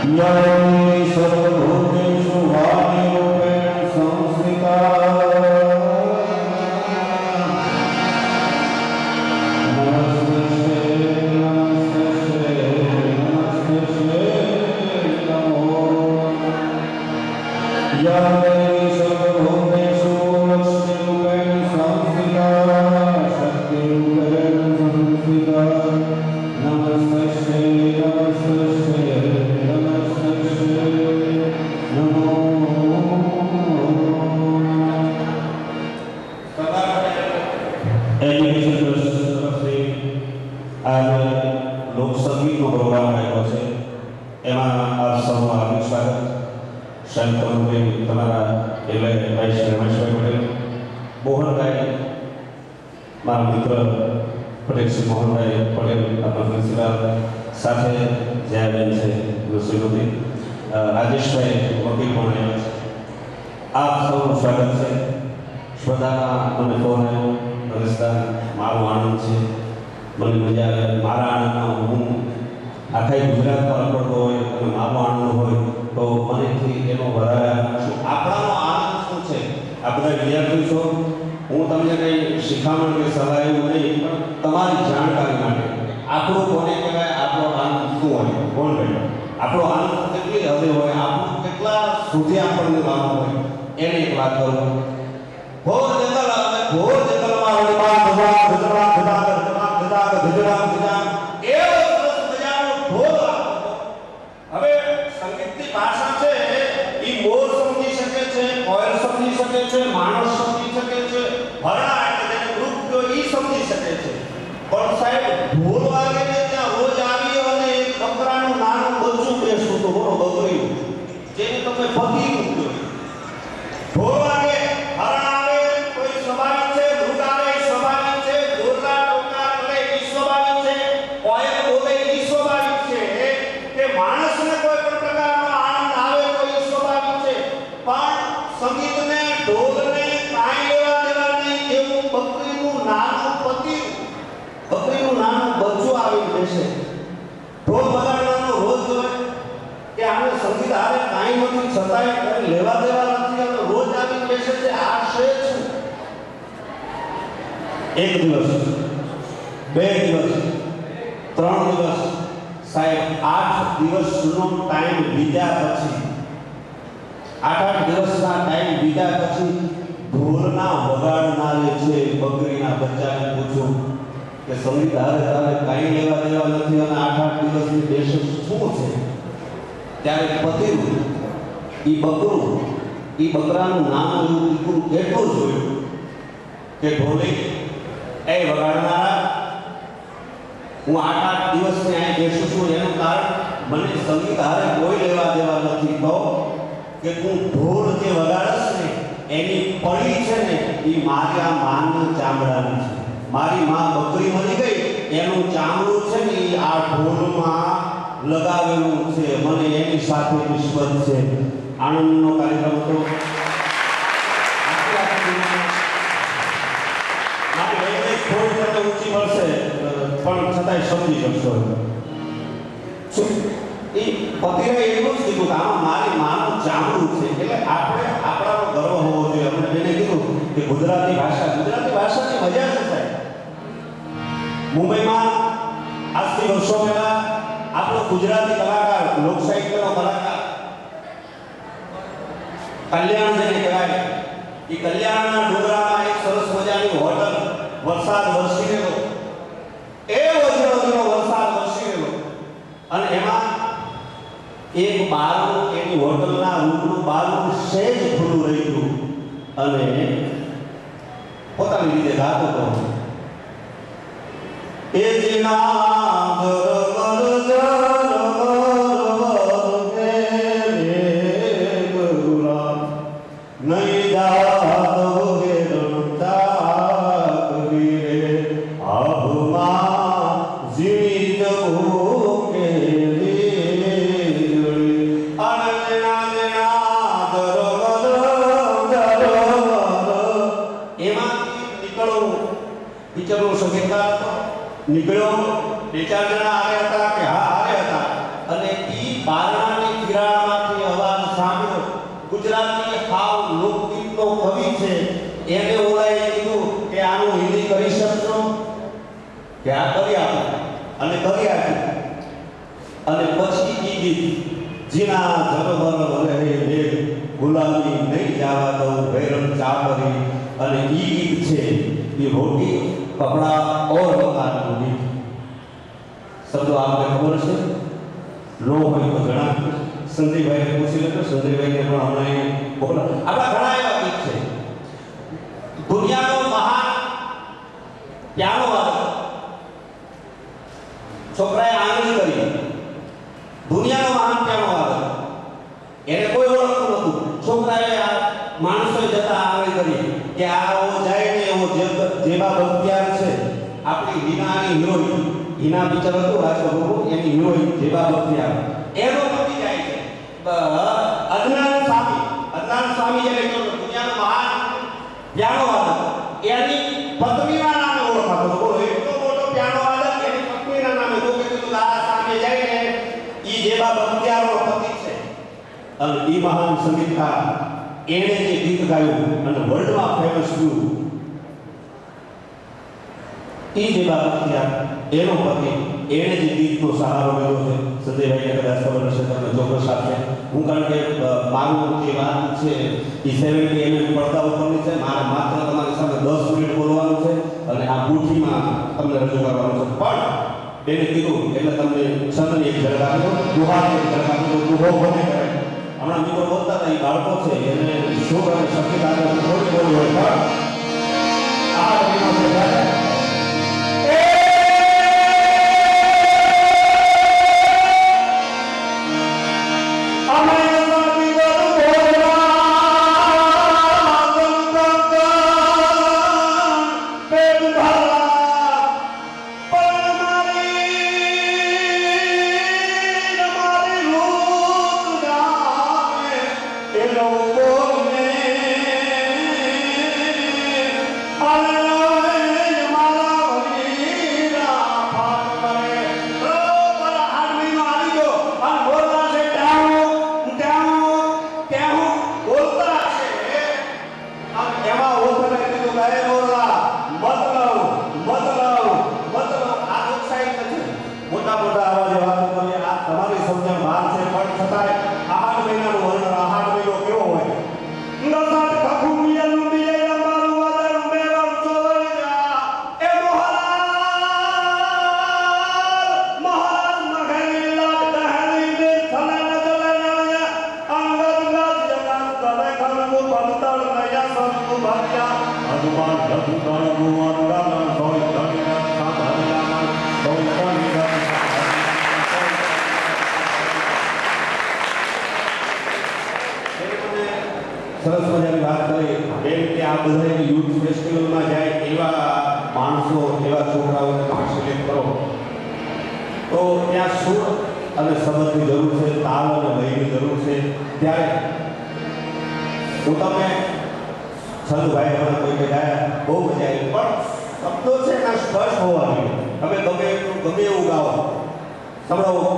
યૈ સર્વભૂતેષુ વાયુરૂપેણ સંસ્થિતા નીકળ્યો બે ચાર જણા આવ્યા હતા કે હા આવ્યા હતા અને ઈ બારણાની એને ઓલાએ કીધું કે આનું હિન્દી કરી શકશો કે આ કરી આપો અને કરી આપ્યું અને પછી ઈ ગીત જીના જગબર વરે વેગ ગુલામી નહીં જવા દઉં ભૈરવ ચાપરી અને ઈ ગીત છે એ રોટી કપડા ઓર મકાનનું ગીત શબ્દો આપને ખબર છે લો હોય તો જણાવ્યું સંજયભાઈને પૂછી લેજો સંજયભાઈને પણ હમણાં બોલો આપણા ઘણા એવા ગીત છે દુનિયાનો મહાન પિયાનો વાદક છોકરાએ આંગળી કરી દુનિયાનો મહાન પિયાનો વાદક એને કોઈ ઓળખતું નહોતું છોકરાએ આ માણસોએ જતા આંગળી કરી કે આ જાય ને એવો જેવા બખ્તિયાર છે આપણી હિનાની હિરોઈન હિના પિક્ચર હતું રાજકપૂર એની હિરોઈન જેવા બખ્તિયાર એનો પતિ જાય છે અદનાન સ્વામી જે દુનિયાનો મહાન પિયાનો વાદક એની પત્નીના નામે ઓળખાતો હતો બોલો એટલો મોટો પિયાનો વાદક એની પત્નીના નામે તો કીધું દાદા સામે જાય ને ઈ જેવા બખ્તિયારનો પતિ છે અને ઈ મહાન સંગીતકાર એને જે ગીત ગાયું અને વર્લ્ડમાં ફેમસ થયું ઈ જેવા બખ્તિયાર એનો પતિ એને જે ગીતનો સહારો લીધો છે સંજયભાઈને કદાચ ખબર હશે તમને ચોક્કસ આપશે હું કારણ કે મારું જે વાત છે એ 70 mm પડદા ઉપરની છે મારે માત્ર તમારી સામે 10 મિનિટ બોલવાનું છે અને આ બુઠીમાં તમને રજૂ કરવાનું છે પણ બેને કીધું એટલે તમને છંદની એક ઝલક આપી દો દુહાની એક ઝલક આપી દો દુહો બને કરે હમણાં મિત્રો બોલતા હતા એ બાળકો છે એને સુર અને શક્તિ આગળ થોડી બોલી હોય પણ આ બનીનો છે ત્યારે સરસ મજાની વાત કરી બેન કે આ બધા યુથ ફેસ્ટિવલમાં જાય એવા માણસો એવા છોકરાઓને તમે સિલેક્ટ કરો તો ત્યાં સુર અને સંબંધની જરૂર છે તાલ અને લયની જરૂર છે ત્યારે હું તમે છંદભાઈ મને કોઈ કે ગાયા બહુ મજા આવી પણ શબ્દો છે એના સ્પર્શ હોવા જોઈએ તમે ગમે એવું ગાઓ સંભળાવો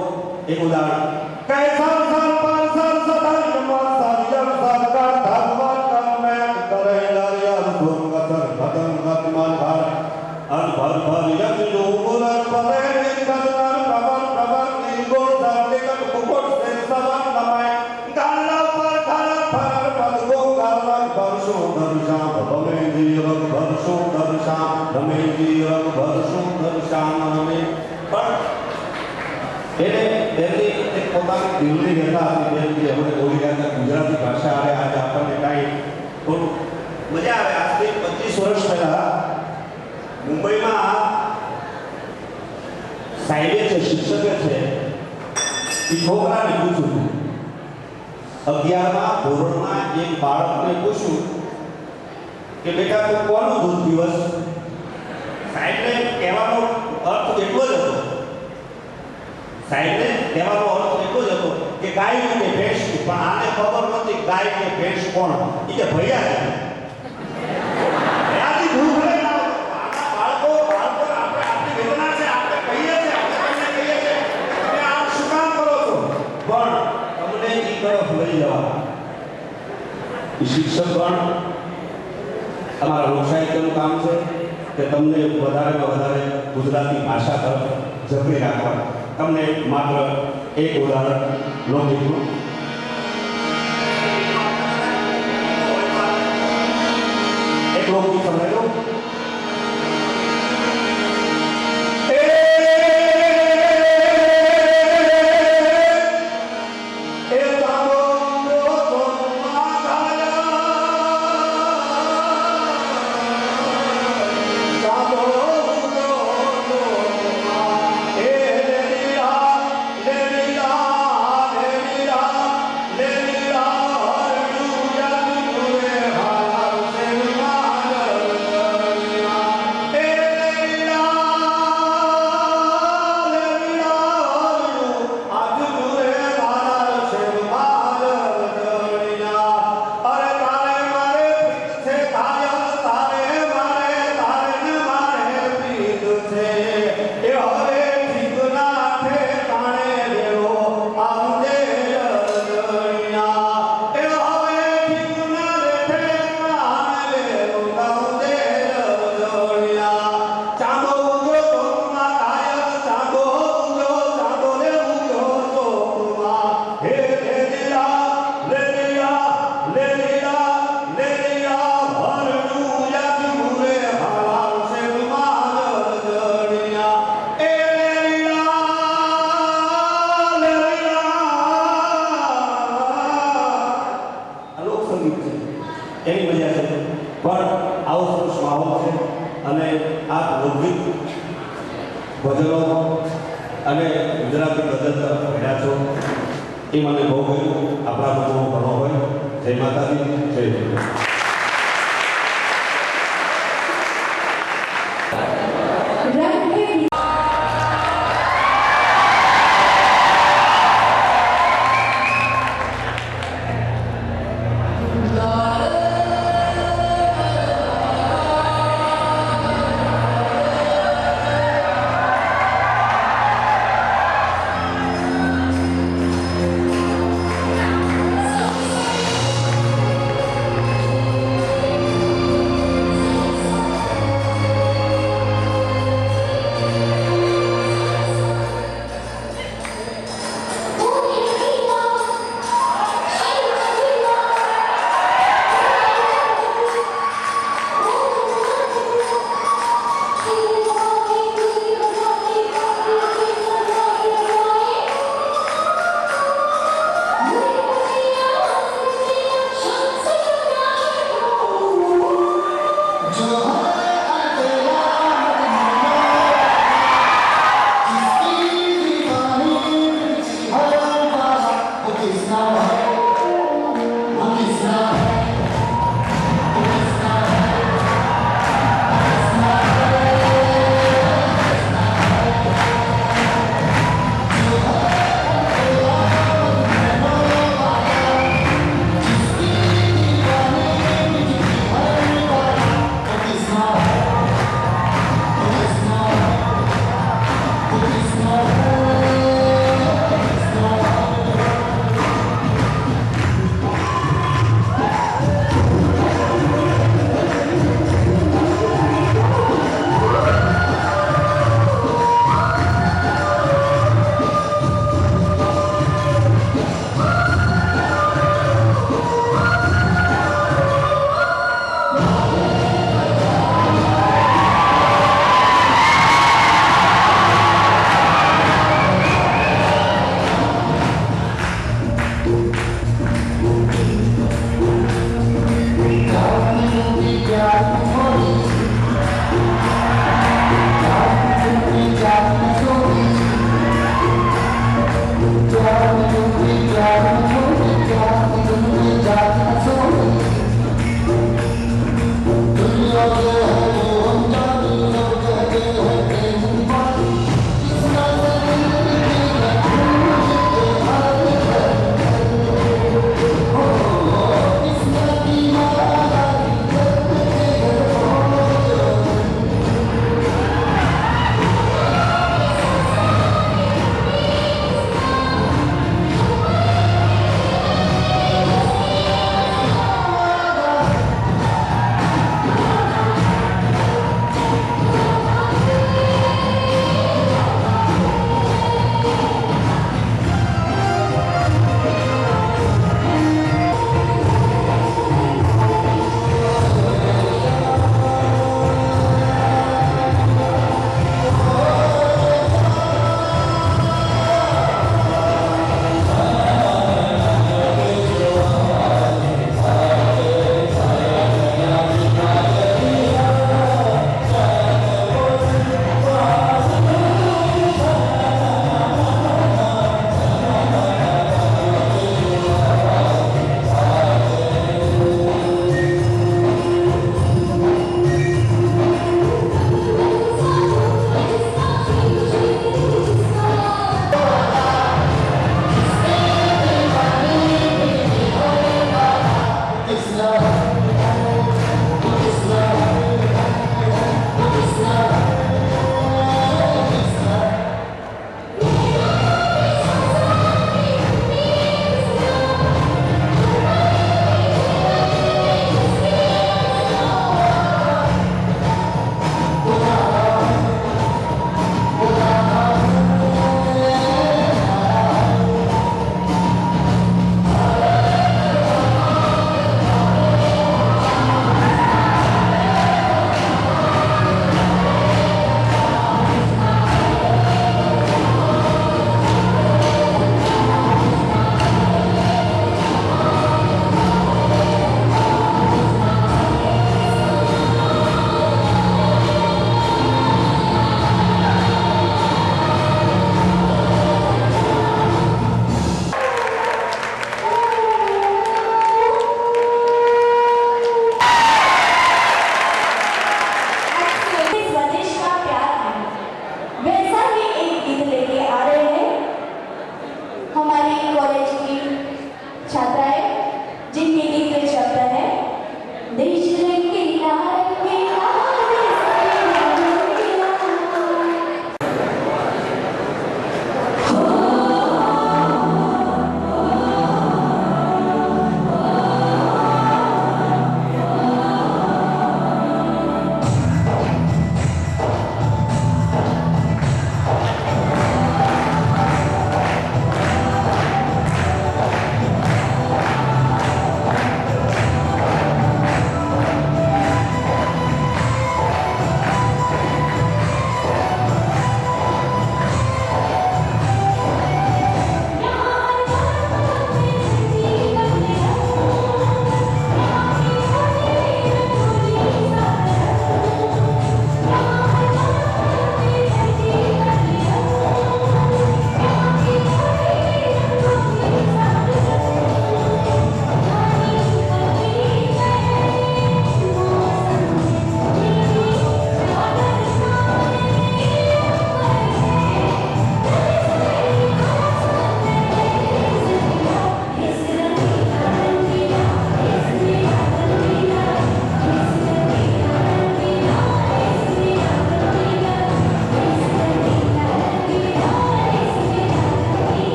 એક ઉદાહરણ કઈ સર સર પર સર સદા નમઃ સત્યમ સદકા ધર્મ કર્મે કરે લારિયા સુંગતર ભદમ ગતમાન ભાર અન ભર ભર યજ્ઞ ઉગુર પરે નિકતર પ્રવર પ્રવર નિગુણ ધર્મિક કુકુટ સે સવન નમય ગાલા પર ધર ફર પદ ગો ગાલા પરશો દર્શામ ભમે જીવક ભરશો દર્શામ ભમે જીવક ભરશો દર્શામ નમે પણ એને તેની એક પોતાની દિલની વ્યથા હતી બેન કે અમે બોલી રહ્યા હતા ગુજરાતી ભાષા આવે આજે આપણને કાંઈ થોડું મજા આવે આજથી 25 વર્ષ પહેલા મુંબઈમાં સાહેબે છે શિક્ષકે છે એ છોકરાને પૂછ્યું 11મા ધોરણમાં એક બાળકને પૂછ્યું કે બેટા તું કોનું દૂધ પીવસ સાહેબને કહેવાનો અર્થ એટલો જ હતો સાહેબને કહેવાનો અર્થ એટલો જ હતો કે ગાય કે ભેંસ પણ આને ખબર નહોતી ગાય કે ભેંસ કોણ એ કે ભૈયા છે ભૈયાથી ભૂલ ભલે ના આના બાળકો આપણે આપણી વેદના છે આપણે કહીએ છીએ આપણે કહીએ છીએ તમે આમ શું કામ કરો છો પણ તમને એ તરફ લઈ જવા એ શિક્ષક પણ તમારા લોકસાહિત્યનું કામ છે કે તમને વધારેમાં વધારે ગુજરાતી ભાષા તરફ ઝપકી રાખવા. તમને માત્ર એક ઉદાહરણ લોકગીતનું એક લોકગીત સંભળાવી દઉં. એની મજા છે. પણ આવો સરસ માહોલ છે અને આ લોકગીત ભજનો અને ગુજરાતી ગઝલ તરફ ભણ્યા છો એ મને બહુ ગમ્યું. આપણા લોકો ભણો હોય. જય માતાજી, જય